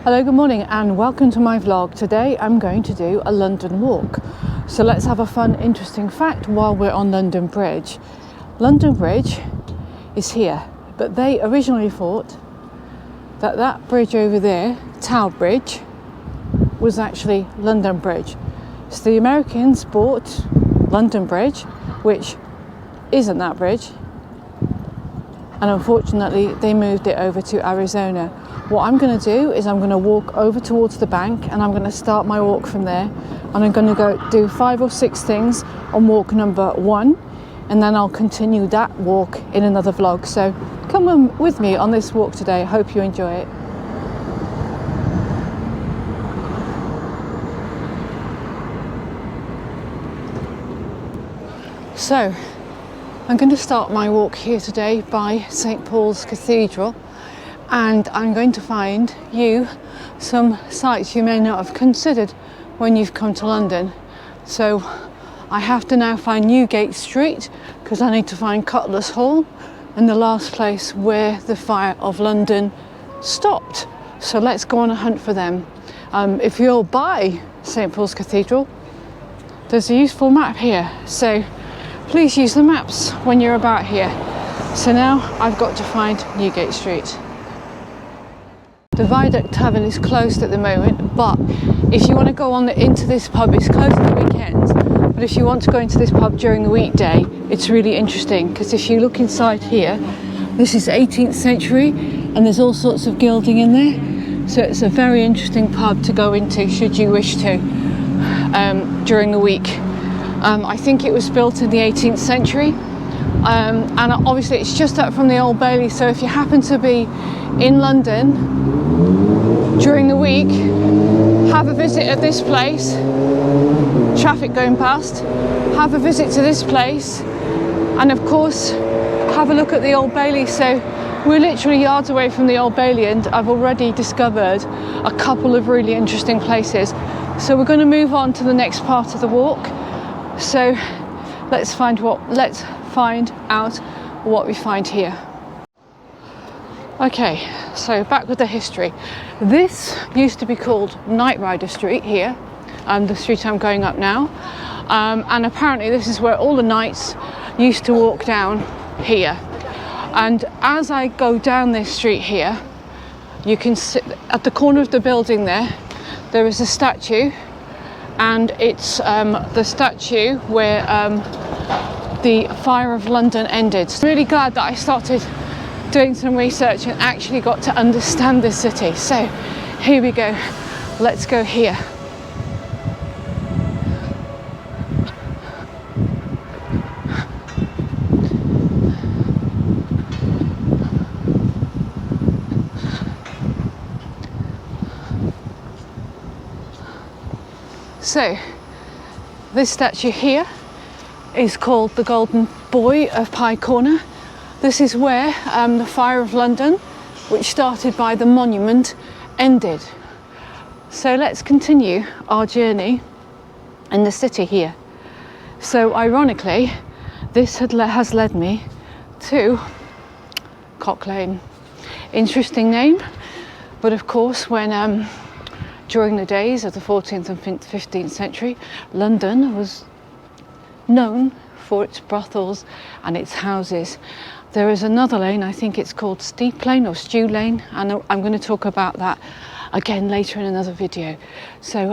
Hello, good morning and welcome to my vlog. Today I'm going to do a London walk. So let's have a fun, interesting fact while we're on London Bridge. London Bridge is here, but they originally thought that that bridge over there, Tower Bridge, was actually London Bridge. So the Americans bought London Bridge, which isn't that bridge, and unfortunately they moved it over to Arizona. What I'm going to do is I'm going to walk over towards the bank and I'm going to start my walk from there, and I'm going to go do 5 or 6 things on walk number 1, and then I'll continue that walk in another vlog. So come on with me on this walk today. I hope you enjoy it. So I'm going to start my walk here today by St. Paul's Cathedral, and I'm going to find you some sites you may not have considered when you've come to London. So I have to now find Newgate Street because I need to find Cutler's Hall and the last place where the Fire of London stopped. So let's go on a hunt for them. If you're by St. Paul's Cathedral, there's a useful map here, so please use the maps when you're about here. So now I've got to find Newgate Street. The Viaduct Tavern is closed at the moment, but if you want to go on into this pub, it's closed on the weekends, but if you want to go into this pub during the weekday, it's really interesting because if you look inside here, this is 18th century and there's all sorts of gilding in there, so it's a very interesting pub to go into should you wish to during the week. I think it was built in the 18th century, and obviously it's just up from the Old Bailey, so if you happen to be in London during the week, have a visit at this place. Traffic going past, have a visit to this place, and of course have a look at the Old Bailey. So we're literally yards away from the Old Bailey and I've already discovered a couple of really interesting places. So we're going to move on to the next part of the walk. So let's find out what we find here. Okay, so back with the history. This used to be called Knight Rider Street here, the street I'm going up now, and apparently this is where all the knights used to walk down here. And as I go down this street here, you can see at the corner of the building there is a statue, and it's the statue where the Fire of London ended. So really glad that I started doing some research and actually got to understand this city. So here we go, let's go here. So this statue here is called the Golden Boy of Pye Corner. This is where the Fire of London, which started by the monument, ended. So let's continue our journey in the city here. So ironically, this has led me to Cock Lane. Interesting name, but of course when during the days of the 14th and 15th century, London was known for its brothels and its houses. There is another lane, I think it's called Steep Lane or Stew Lane, and I'm going to talk about that again later in another video. So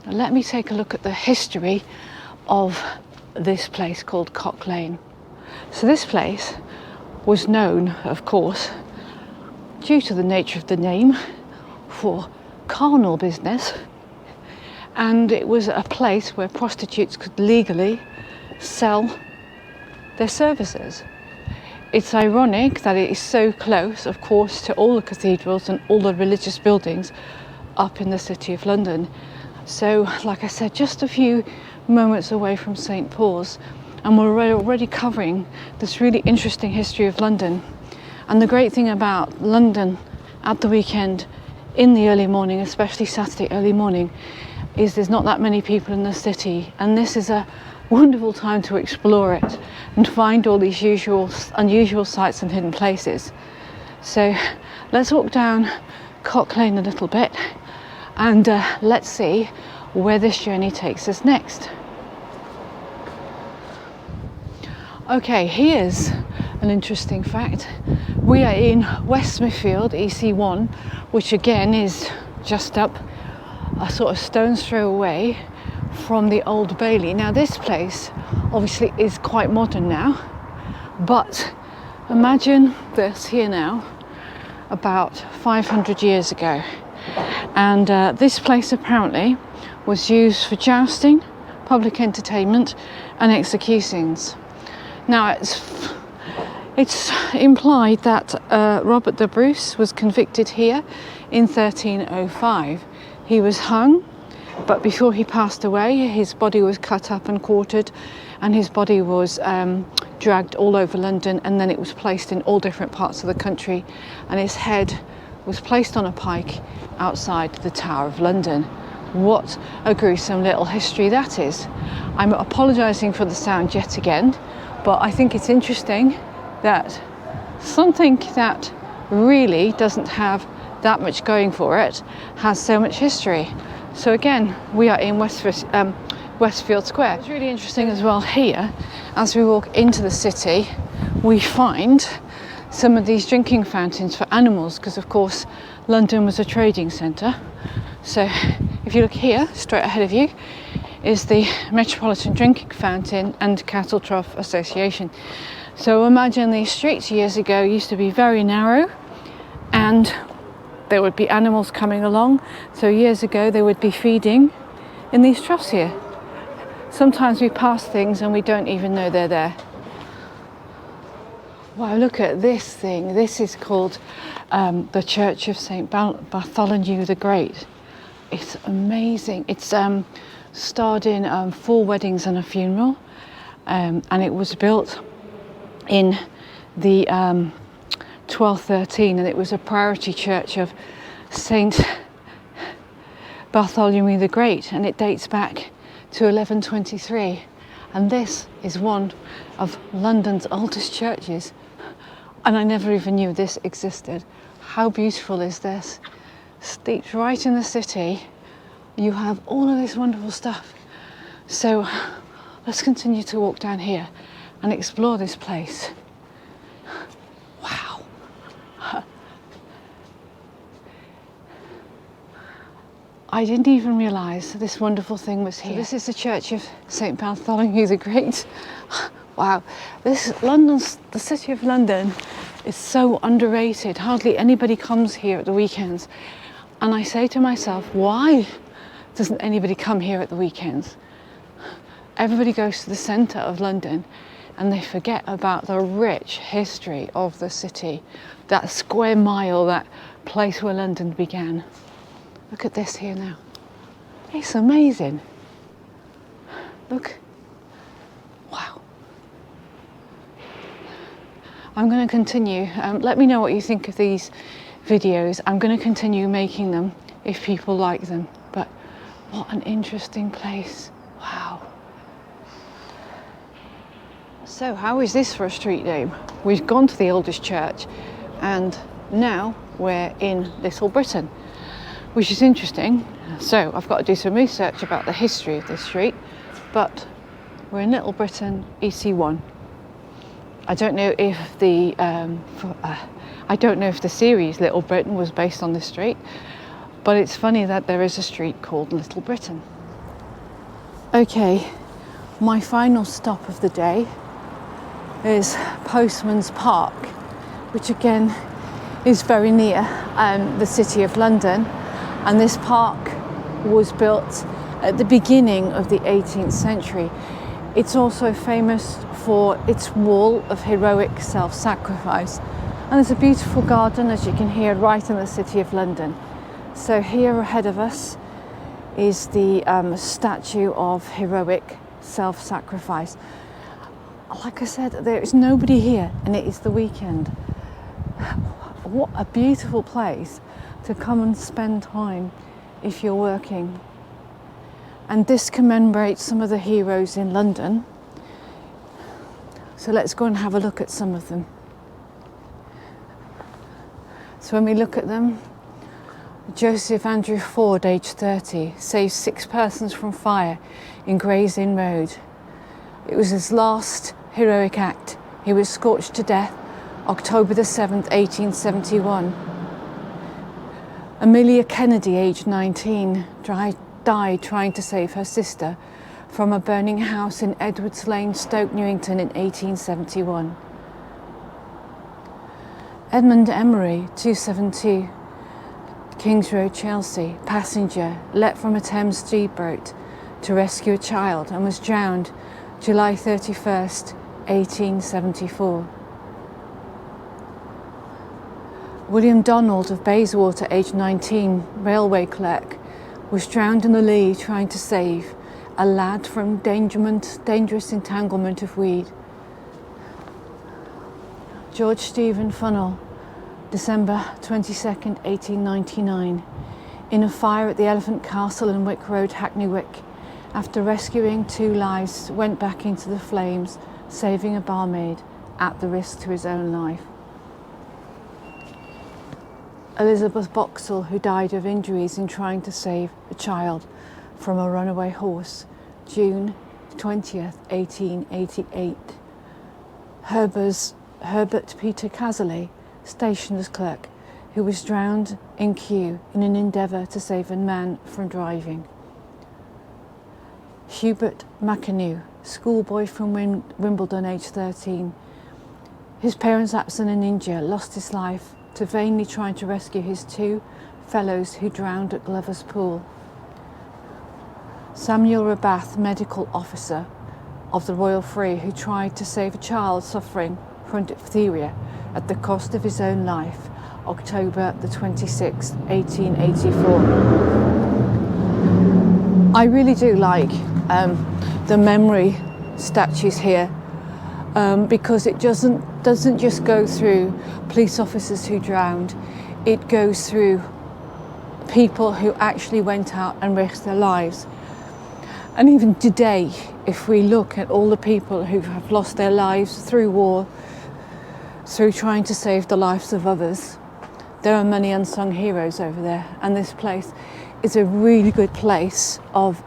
let me take a look at the history of this place called Cock Lane. So this place was known, of course, due to the nature of the name, for carnal business, and it was a place where prostitutes could legally sell their services. It's ironic that it is so close, of course, to all the cathedrals and all the religious buildings up in the city of London. So, like I said, just a few moments away from St. Paul's, and we're already covering this really interesting history of London. And the great thing about London at the weekend, in the early morning, especially Saturday early morning, is there's not that many people in the city, and this is a wonderful time to explore it and find all these unusual sights and hidden places. So let's walk down Cock Lane a little bit, and let's see where this journey takes us next. Okay, here's an interesting fact. We are in West Smithfield, EC1, which again is just up a sort of stone's throw away from the Old Bailey. Now this place obviously is quite modern now, but imagine this here now about 500 years ago, and this place apparently was used for jousting, public entertainment and executions. Now it's implied that Robert the Bruce was convicted here in 1305. He was hung, but before he passed away his body was cut up and quartered, and his body was dragged all over London, and then it was placed in all different parts of the country, and his head was placed on a pike outside the Tower of London. What a gruesome little history that is. I'm apologising for the sound yet again, but I think it's interesting that something that really doesn't have that much going for it has so much history. So again, we are in Westfield Square. It's really interesting as well here, as we walk into the city, we find some of these drinking fountains for animals, because of course London was a trading centre. So if you look here, straight ahead of you, is the Metropolitan Drinking Fountain and Cattle Trough Association. So imagine these streets years ago used to be very narrow, and there would be animals coming along. So years ago they would be feeding in these troughs here. Sometimes we pass things and we don't even know they're there. Wow, look at this thing. This is called the Church of St. Bartholomew the Great. It's amazing. It's starred in 4 weddings and a funeral, and it was built in the 1213, and it was a priority church of St. Bartholomew the Great, and it dates back to 1123, and this is one of London's oldest churches, and I never even knew this existed. How beautiful is this? Steeped right in the city, you have all of this wonderful stuff. So let's continue to walk down here and explore this place. Wow. I didn't even realise this wonderful thing was here. So this is the Church of St. Bartholomew the Great. Wow, the city of London is so underrated. Hardly anybody comes here at the weekends. And I say to myself, why doesn't anybody come here at the weekends? Everybody goes to the centre of London and they forget about the rich history of the city, that square mile, that place where London began. Look at this here now. It's amazing. Look. Wow. I'm going to continue. Let me know what you think of these videos. I'm going to continue making them if people like them. But what an interesting place. Wow. So how is this for a street name? We've gone to the oldest church and now we're in Little Brittain, which is interesting. So I've got to do some research about the history of this street, but we're in Little Brittain, EC1. I don't know if the series Little Britain was based on this street, but it's funny that there is a street called Little Brittain. Okay, my final stop of the day is Postman's Park, which again is very near the City of London, and this park was built at the beginning of the 18th century. It's also famous for its wall of heroic self-sacrifice, and there's a beautiful garden, as you can hear, right in the City of London. So here ahead of us is the statue of heroic self-sacrifice. Like I said, there is nobody here and it is the weekend. What a beautiful place to come and spend time if you're working. And this commemorates some of the heroes in London. So let's go and have a look at some of them. So when we look at them, Joseph Andrew Ford, aged 30, saved 6 persons from fire in Gray's Inn Road. It was his last heroic act. He was scorched to death October the 7th, 1871. Amelia Kennedy, aged 19, died trying to save her sister from a burning house in Edwards Lane, Stoke Newington in 1871. Edmund Emery, 272, Kings Road, Chelsea, passenger, leapt from a Thames speedboat to rescue a child and was drowned July 31st, 1874. William Donald of Bayswater, aged 19, railway clerk, was drowned in the Lee trying to save a lad from dangerous entanglement of weed. George Stephen Funnell, December 22nd, 1899, in a fire at the Elephant Castle in Wick Road, Hackney Wick. After rescuing 2 lives, went back into the flames, saving a barmaid at the risk to his own life. Elizabeth Boxall, who died of injuries in trying to save a child from a runaway horse, June 20th, 1888. Herbert Peter Casserly, stationer's clerk, who was drowned in Kew in an endeavour to save a man from driving. Hubert McAnew, schoolboy from Wimbledon, aged 13. His parents, absent in India, lost his life to vainly trying to rescue his 2 fellows who drowned at Glover's Pool. Samuel Rabath, medical officer of the Royal Free, who tried to save a child suffering from diphtheria at the cost of his own life, October the 26th, 1884. I really do like the memory statues here because it doesn't just go through police officers who drowned, it goes through people who actually went out and risked their lives. And even today, if we look at all the people who have lost their lives through war, through trying to save the lives of others, there are many unsung heroes over there, and this place is a really good place of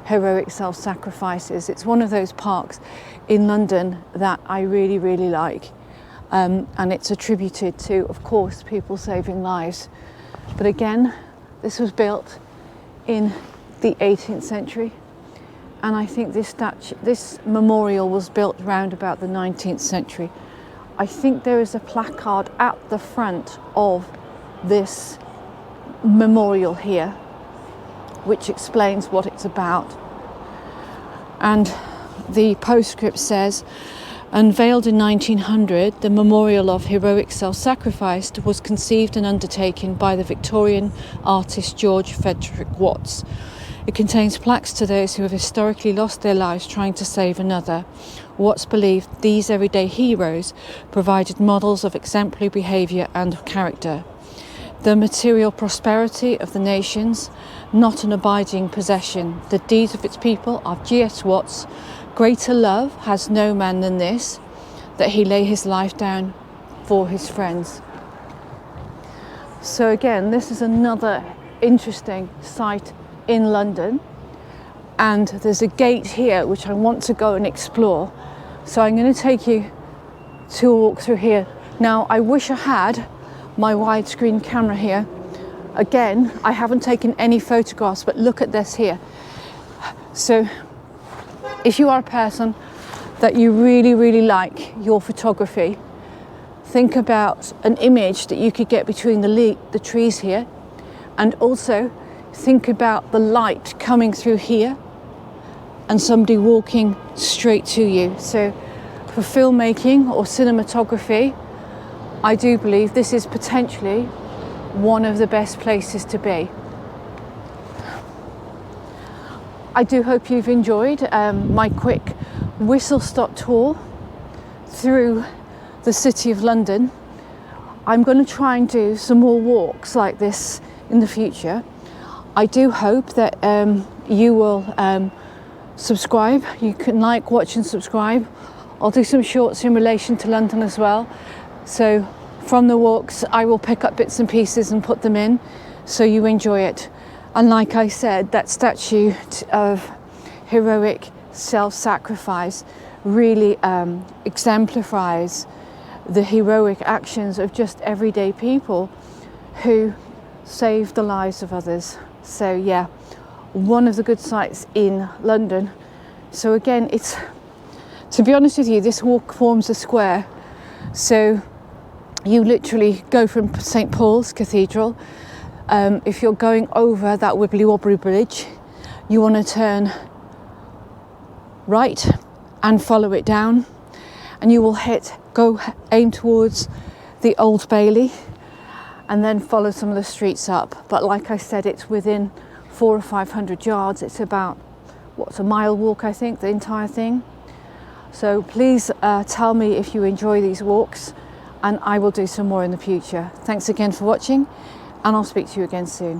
heroic self-sacrifices. It's one of those parks in London that I really, really like, and it's attributed to, of course, people saving lives. But again, this was built in the 18th century, and I think this memorial was built round about the 19th century. I think there is a placard at the front of this memorial here which explains what it's about. And the postscript says, unveiled in 1900, the memorial of heroic self-sacrifice was conceived and undertaken by the Victorian artist George Frederick Watts. It contains plaques to those who have historically lost their lives trying to save another. Watts believed these everyday heroes provided models of exemplary behaviour and character. The material prosperity of the nations, not an abiding possession. The deeds of its people are G.S. Watts. Greater love has no man than this, that he lay his life down for his friends. So again, this is another interesting site in London, and there's a gate here which I want to go and explore. So I'm going to take you to a walk through here. Now, I wish I had my widescreen camera here. Again, I haven't taken any photographs, but look at this here. So if you are a person that you really, really like your photography, think about an image that you could get between the trees here, and also think about the light coming through here and somebody walking straight to you. So for filmmaking or cinematography, I do believe this is potentially one of the best places to be. I do hope you've enjoyed my quick whistle-stop tour through the City of London. I'm going to try and do some more walks like this in the future. I do hope that you will subscribe. You can like, watch and subscribe. I'll do some shorts in relation to London as well. So from the walks, I will pick up bits and pieces and put them in. so you enjoy it. And like I said, that statue of heroic self-sacrifice really exemplifies the heroic actions of just everyday people who save the lives of others. So yeah, one of the good sights in London. So again, it's, to be honest with you, this walk forms a square. So you literally go from St. Paul's Cathedral. If you're going over that Wibbly-Wobbly Bridge, you want to turn right and follow it down, and you will aim towards the Old Bailey, and then follow some of the streets up. But like I said, it's within 400 or 500 yards. It's about, what's a mile walk, I think, the entire thing. So please tell me if you enjoy these walks, and I will do some more in the future. Thanks again for watching, and I'll speak to you again soon.